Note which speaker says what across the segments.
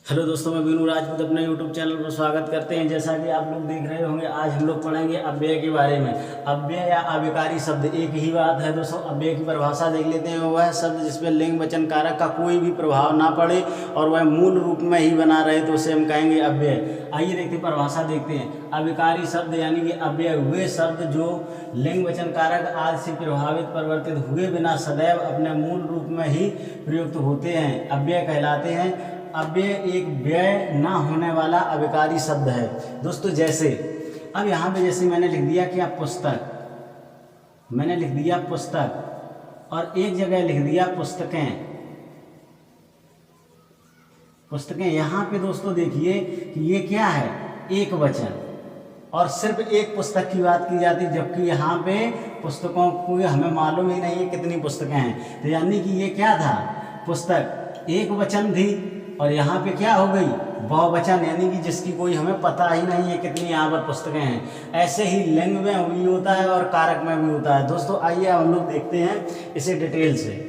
Speaker 1: Hello दोस्तों, मैं बीनू राजपूत अपने यूट्यूब चैनल पर स्वागत करते हैं। जैसा कि आप लोग देख रहे होंगे, आज हम लोग पढ़ेंगे अव्यय के बारे में। अव्यय या अव्ययकारी शब्द एक ही बात है दोस्तों। अव्यय की परिभाषा देख लेते हैं। वह शब्द जिसमें लिंग वचन कारक का कोई भी प्रभाव ना पड़े और वह मूल रूप में ही बना रहे तो उसे हम कहेंगे अव्यय। आइए देखते हैं, परिभाषा देखते हैं। अव्ययकारी शब्द यानी कि अव्यय वे शब्द जो लिंग वचन कारक आदि से प्रभावित परिवर्तित हुए बिना सदैव अपने मूल रूप में ही प्रयुक्त होते हैं, अव्यय कहलाते हैं। अव्यय एक व्यय ना होने वाला अव्ययकारी शब्द है दोस्तों। जैसे अब यहाँ पे जैसे मैंने लिख दिया कि आप पुस्तक, मैंने लिख दिया पुस्तक और एक जगह लिख दिया पुस्तकें। पुस्तकें यहाँ पे दोस्तों देखिए कि ये क्या है, एक वचन और सिर्फ एक पुस्तक की बात की जाती है, जबकि यहाँ पे पुस्तकों को हमें मालूम ही नहीं है कितनी पुस्तकें हैं। तो यानी कि ये क्या था, पुस्तक एक वचन थी और यहाँ पे क्या हो गई, बहुवचन, यानी कि जिसकी कोई हमें पता ही नहीं है कितनी यहाँ पर पुस्तकें हैं। ऐसे ही लिंग में भी होता है और कारक में भी होता है दोस्तों। आइए हम लोग देखते हैं इसे डिटेल से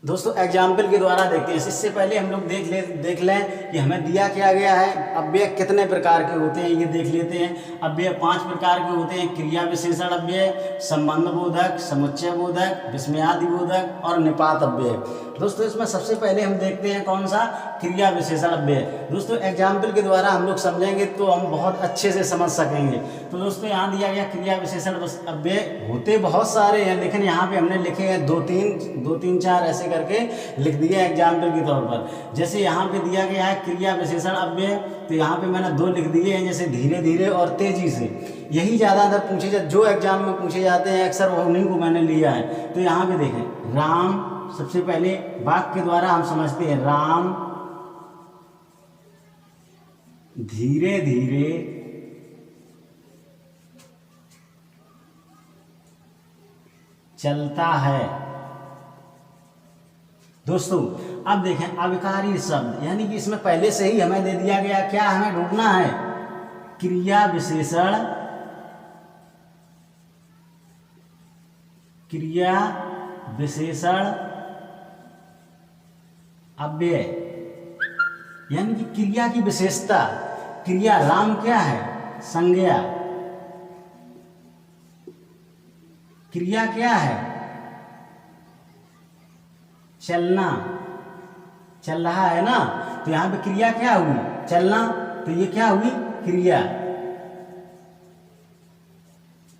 Speaker 1: दोस्तों, एग्जाम्पल के द्वारा देखते हैं। इससे पहले हम लोग देख लें कि हमें दिया क्या गया है, अव्यय कितने प्रकार के होते हैं ये देख लेते हैं। अव्यय 5 प्रकार के होते हैं: क्रिया विशेषण अव्यय, संबंध बोधक, समुच्चय बोधक, विस्मयादि बोधक और निपात अव्यय। दोस्तों इसमें सबसे पहले हम देखते हैं कौन सा, क्रिया विशेषण अव्यय। दोस्तों एग्जाम्पल के द्वारा हम लोग समझेंगे तो हम बहुत अच्छे से समझ सकेंगे। तो दोस्तों यहाँ दिया गया क्रिया विशेषण अव्यय होते बहुत सारे हैं, लेकिन यहाँ पे हमने लिखे हैं दो तीन चार ऐसे करके लिख दिया एग्जाम्पल के तौर पर। जैसे यहाँ पे दिया गया है क्रिया विशेषण अव्यय, तो यहाँ पे मैंने 2 लिख दिए हैं, जैसे धीरे धीरे और तेजी से। यही ज़्यादातर पूछे जाते, जो एग्जाम में पूछे जाते हैं अक्सर वो उन्हीं को मैंने लिया है। तो यहाँ पे देखें, राम, सबसे पहले वाक्य के द्वारा हम समझते हैं, राम धीरे धीरे चलता है। दोस्तों अब देखें अव्ययकारी शब्द, यानी कि इसमें पहले से ही हमें दे दिया गया, क्या हमें ढूंढना है, क्रिया विशेषण, क्रिया विशेषण अव्यय, यानी कि क्रिया की विशेषता। क्रिया, राम क्या है, संज्ञा। क्रिया क्या है, चलना, चल रहा है ना। तो यहाँ पे क्रिया क्या हुई, चलना, तो ये क्या हुई, क्रिया।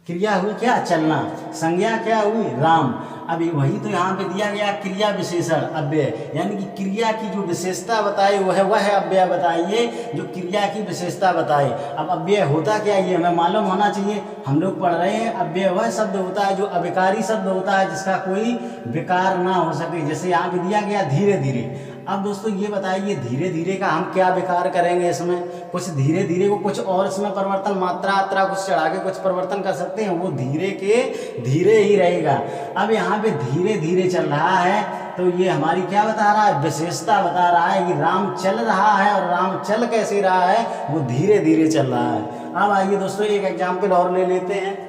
Speaker 1: क्रिया हुई क्या, चलना। संज्ञा क्या हुई, राम। अभी वही तो यहाँ पे दिया गया क्रिया विशेषण अव्यय, यानी कि क्रिया की जो विशेषता बताए वह अव्यय बताइए जो क्रिया की विशेषता बताए। अब अव्यय होता क्या ये हमें मालूम होना चाहिए। हम लोग पढ़ रहे हैं अव्यय वह शब्द होता है जो अव्ययकारी शब्द होता है, जिसका कोई विकार ना हो सके। जैसे यहाँ पे दिया गया धीरे धीरे। अब दोस्तों ये बताइए धीरे धीरे का हम क्या विकार करेंगे, इसमें कुछ धीरे धीरे को कुछ और इसमें परिवर्तन, मात्रा आत्रा कुछ चढ़ा के कुछ परिवर्तन कर सकते हैं, वो धीरे के धीरे ही रहेगा। अब यहाँ पे धीरे धीरे चल रहा है, तो ये हमारी क्या बता रहा है, विशेषता बता रहा है कि राम चल रहा है। और राम चल कैसे रहा है, वो धीरे धीरे चल रहा है। अब आइए दोस्तों एक एग्जाम्पल और ले लेते हैं।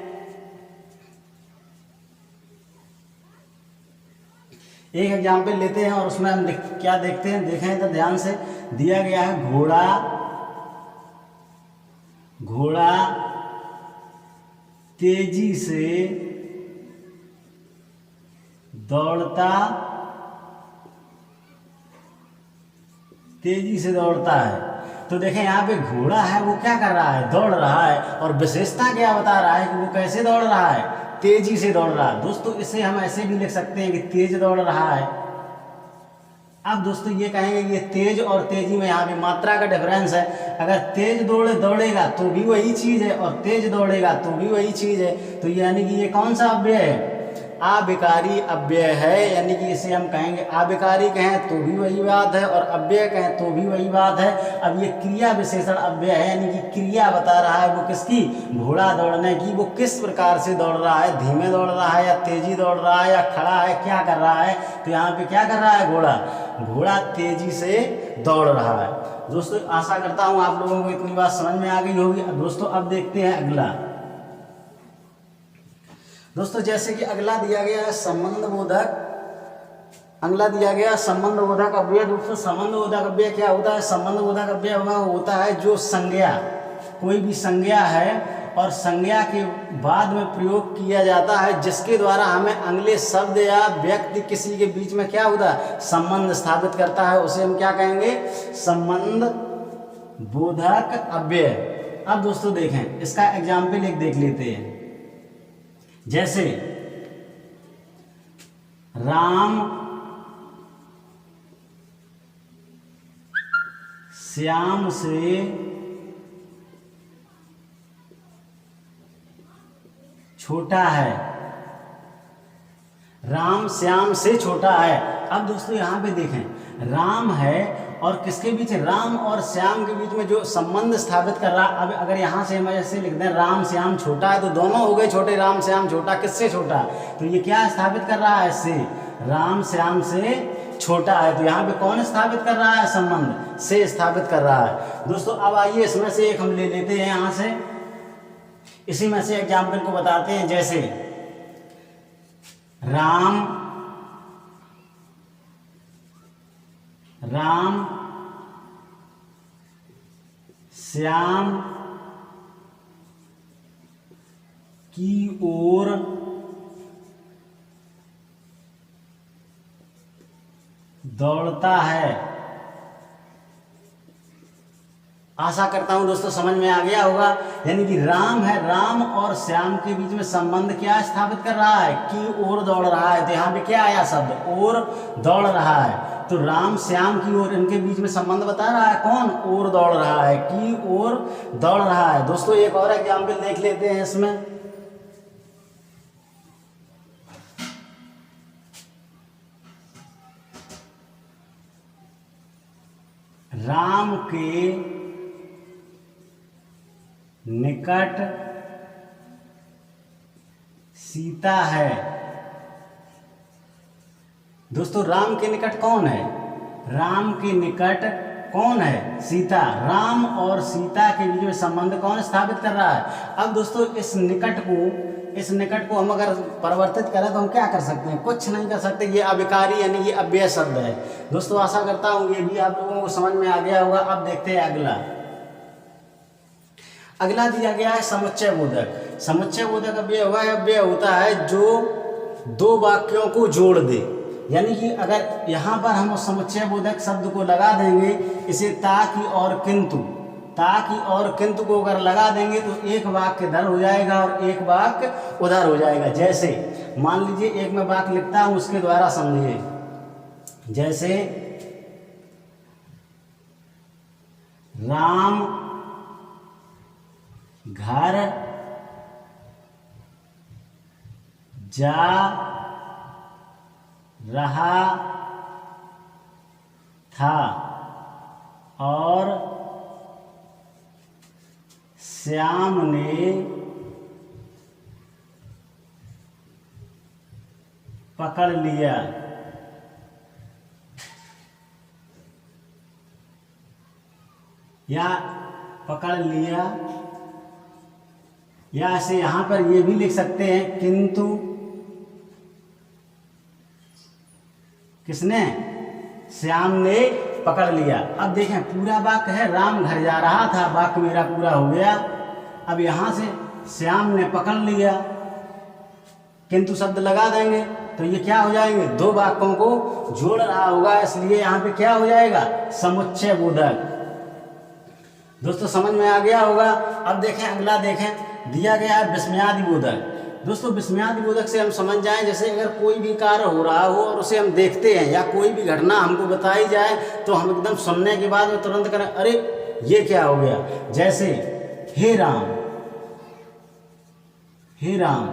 Speaker 1: एक एग्जाम्पल लेते हैं और उसमें हम क्या देखते हैं, देखें तो ध्यान से। दिया गया है घोड़ा, घोड़ा तेजी से दौड़ता, तेजी से दौड़ता है। तो देखें यहाँ पे घोड़ा है, वो क्या कर रहा है, दौड़ रहा है। और विशेषता क्या बता रहा है कि वो कैसे दौड़ रहा है, तेजी से दौड़ रहा है। दोस्तों इसे हम ऐसे भी लिख सकते हैं कि तेज दौड़ रहा है। अब दोस्तों ये कहेंगे कि ये तेज और तेजी में यहाँ पे मात्रा का डिफरेंस है। अगर तेज दौड़ेगा तो भी वही चीज है और तेज दौड़ेगा तो भी वही चीज है। तो यानी कि ये कौन सा अव्यय है, अव्ययकारी अव्यय है। यानी कि इसे हम कहेंगे अव्ययकारी कहें तो भी वही बात है और अव्यय कहें तो भी वही बात है। अब ये क्रिया विशेषण अव्यय है, यानी कि क्रिया बता रहा है वो किसकी, घोड़ा दौड़ने की। वो किस प्रकार से दौड़ रहा है, धीमे दौड़ रहा है या तेजी दौड़ रहा है या खड़ा है, क्या कर रहा है। तो यहाँ पे क्या कर रहा है, घोड़ा तेजी से दौड़ रहा है। दोस्तों आशा करता हूँ आप लोगों को इतनी बात समझ में आ गई होगी। दोस्तों अब देखते हैं अगला। दोस्तों जैसे कि अगला दिया गया है संबंध बोधक अगला दिया गया संबंध बोधक अव्यय। दोस्तों संबंध बोधक अव्यय क्या होता है? संबंध बोधक अव्यय होता है जो संज्ञा, कोई भी संज्ञा है और संज्ञा के बाद में प्रयोग किया जाता है जिसके द्वारा हमें अगले शब्द या व्यक्ति किसी के बीच में क्या होता है? संबंध स्थापित करता है, उसे हम क्या कहेंगे? संबंध बोधक अव्यय। अब दोस्तों देखें, इसका एग्जाम्पल एक देख लेते हैं। जैसे राम श्याम से छोटा है। राम श्याम से छोटा है। अब दोस्तों यहां पे देखें, राम है और किसके बीच? राम और श्याम के बीच में जो संबंध स्थापित कर रहा है। अब अगर यहाँ से हम ऐसे लिख दें राम श्याम छोटा है, तो दोनों हो गए छोटे। राम श्याम छोटा, किससे छोटा? तो ये क्या स्थापित कर रहा है? से राम श्याम से छोटा है। तो यहाँ पे कौन स्थापित कर रहा है? संबंध से स्थापित कर रहा है। दोस्तों अब आइए इसमें से एक हम ले लेते हैं, यहाँ से इसी में से एग्जाम्पल को बताते हैं। जैसे राम श्याम की ओर दौड़ता है। आशा करता हूं दोस्तों समझ में आ गया होगा। यानी कि राम है, राम और श्याम के बीच में संबंध क्या स्थापित कर रहा है? की ओर दौड़ रहा है। तो यहाँ पे क्या आया शब्द? ओर दौड़ रहा है। तो राम श्याम की ओर, इनके बीच में संबंध बता रहा है कौन? ओर दौड़ रहा है, की ओर दौड़ रहा है। दोस्तों एक और एग्जाम्पल देख लेते हैं इसमें। राम के निकट सीता है। दोस्तों राम के निकट कौन है? राम के निकट कौन है? सीता। राम और सीता के बीच में संबंध कौन स्थापित कर रहा है? अब दोस्तों इस निकट को हम अगर परिवर्तित करें तो हम क्या कर सकते हैं? कुछ नहीं कर सकते। ये अविकारी यानी ये अव्यय शब्द है। दोस्तों आशा करता हूँ ये भी आप लोगों को समझ में आ गया होगा। अब देखते हैं अगला दिया गया है समुच्चय बोधक। समुच्चय बोधक अव्यय होता है जो दो वाक्यों को जोड़ दे। यानी कि अगर यहाँ पर हम उस समुच्चय बोधक शब्द को लगा देंगे, इसे ताकि और किंतु, ताकि और किंतु को अगर लगा देंगे तो एक वाक्य इधर हो जाएगा और एक वाक्य उधर हो जाएगा। जैसे मान लीजिए एक मैं वाक्य लिखता हूँ, उसके द्वारा समझिए। जैसे राम घर जा रहा था और श्याम ने पकड़ लिया। या पकड़ लिया, या ऐसे यहां पर ये भी लिख सकते हैं किंतु किसने? श्याम ने पकड़ लिया। अब देखें पूरा वाक्य है राम घर जा रहा था, वाक्य मेरा पूरा हो गया। अब यहां से श्याम ने पकड़ लिया, किंतु शब्द लगा देंगे तो ये क्या हो जाएंगे? दो वाक्यों को जोड़ रहा होगा, इसलिए यहाँ पे क्या हो जाएगा? समुच्चय बोधक। दोस्तों समझ में आ गया होगा। अब देखें अगला देखें, दिया गया है विस्मयादि बोधक। दोस्तों विस्मयादि बोधक से हम समझ जाएं, जैसे अगर कोई भी कार्य हो रहा हो और उसे हम देखते हैं, या कोई भी घटना हमको बताई जाए तो हम एकदम सुनने के बाद में तुरंत करें अरे ये क्या हो गया। जैसे हे राम, हे राम,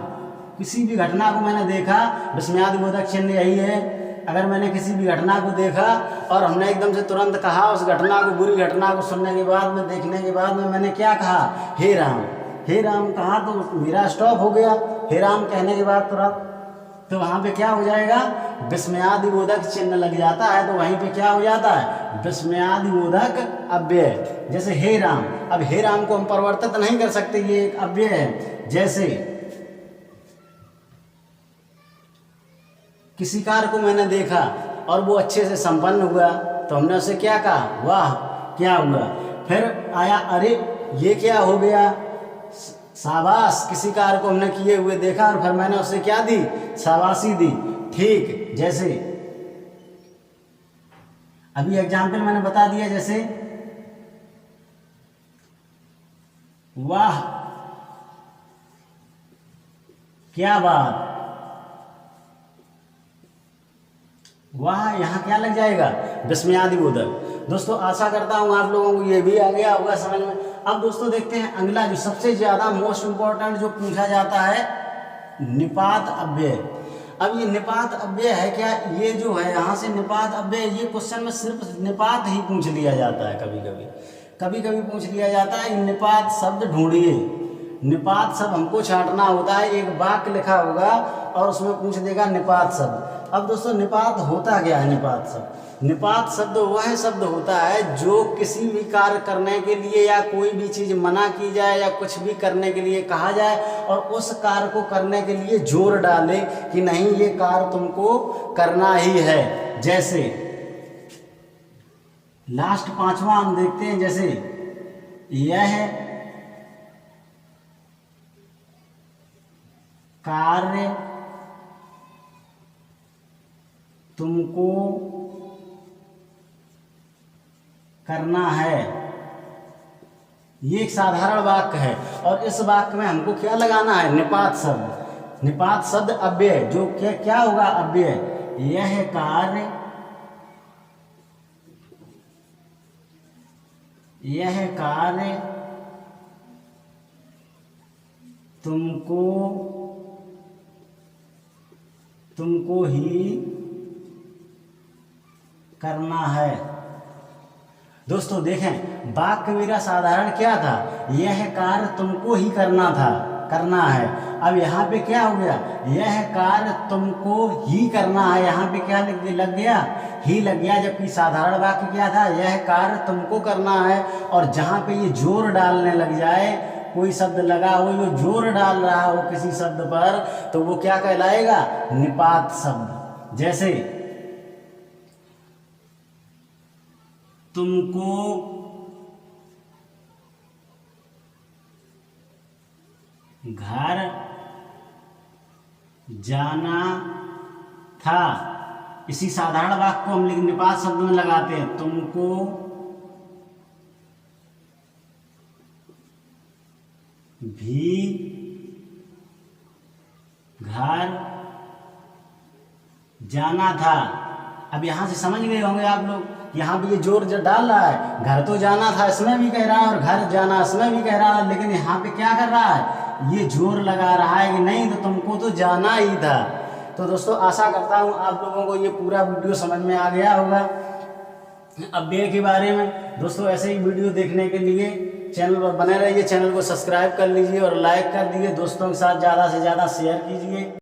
Speaker 1: किसी भी घटना को मैंने देखा, विस्मयादि बोधक चिन्ह यही है। अगर मैंने किसी भी घटना को देखा और हमने एकदम से तुरंत कहा, उस घटना को, बुरी घटना को सुनने के बाद में, देखने के बाद में मैंने क्या कहा? हे राम। हे राम कहा तो मेरा स्टॉप हो गया। हे राम कहने के बाद तुरंत तो वहाँ पे क्या हो जाएगा? विस्मयादि बोधक चिन्ह लग जाता है, तो वहीं पे क्या हो जाता है? विस्मयादि बोधक अव्यय। जैसे हे राम, अब हे राम को हम परिवर्तित नहीं कर सकते, ये एक अव्यय है। जैसे किसी कार्य को मैंने देखा और वो अच्छे से संपन्न हुआ तो हमने उससे क्या कहा, वाह क्या हुआ। फिर आया अरे ये क्या हो गया, शाबाश, किसी कार्य को हमने किए हुए देखा और फिर मैंने उसे क्या दी, शाबाशी दी। ठीक, जैसे अभी एग्जाम्पल मैंने बता दिया, जैसे वाह क्या बात, वाह यहाँ क्या लग जाएगा, विस्मयादिबोधक। दोस्तों आशा करता हूँ आप लोगों को ये भी आ गया होगा समझ में। अब दोस्तों देखते हैं अगला जो सबसे ज्यादा मोस्ट इंपॉर्टेंट जो पूछा जाता है, निपात अव्यय। अब ये निपात अव्यय है क्या, ये जो है यहाँ से निपात अव्यय, ये क्वेश्चन में सिर्फ निपात ही पूछ लिया जाता है, कभी कभी पूछ लिया जाता है निपात शब्द ढूंढिए। निपात शब्द हमको छांटना होता है, एक वाक्य लिखा होगा और उसमें पूछ देगा निपात शब्द। अब दोस्तों निपात होता क्या है, निपात शब्द, निपात शब्द वह शब्द होता है जो किसी भी कार्य करने के लिए या कोई भी चीज मना की जाए या कुछ भी करने के लिए कहा जाए और उस कार्य को करने के लिए जोर डाले कि नहीं ये कार्य तुमको करना ही है। जैसे लास्ट पांचवा हम देखते हैं, जैसे यह कार्य तुमको करना है, ये एक साधारण वाक्य है और इस वाक्य में हमको क्या लगाना है, निपात शब्द। निपात शब्द अव्यय, जो क्या होगा, अव्यय। यह कार्य तुमको ही करना है। दोस्तों देखें वाक्य मेरा साधारण क्या था, यह कार्य तुमको ही करना है। अब यहाँ पे क्या हो गया, यह कार्य तुमको ही करना है, यहाँ पे क्या लग गया, ही लग गया, जबकि साधारण वाक्य क्या था, यह कार्य तुमको करना है। और जहाँ पे ये जोर डालने लग जाए, कोई शब्द लगा हो जो जोर डाल रहा हो किसी शब्द पर, तो वो क्या कहलाएगा, निपात शब्द। जैसे तुमको घर जाना था, इसी साधारण वाक्य को हम निपात शब्द में लगाते हैं, तुमको भी घर जाना था। अब यहां से समझ गए होंगे आप लोग, यहाँ भी ये जोर जो डाल रहा है, घर तो जाना था इसमें भी कह रहा है और घर जाना इसमें भी कह रहा है, लेकिन यहाँ पे क्या कर रहा है, ये जोर लगा रहा है कि नहीं तो तुमको तो जाना ही था। तो दोस्तों आशा करता हूँ आप लोगों को ये पूरा वीडियो समझ में आ गया होगा अव्यय के बारे में। दोस्तों ऐसे ही वीडियो देखने के लिए चैनल पर बने रहिए, चैनल को सब्सक्राइब कर लीजिए और लाइक कर दीजिए, दोस्तों के साथ ज़्यादा से ज़्यादा शेयर कीजिए।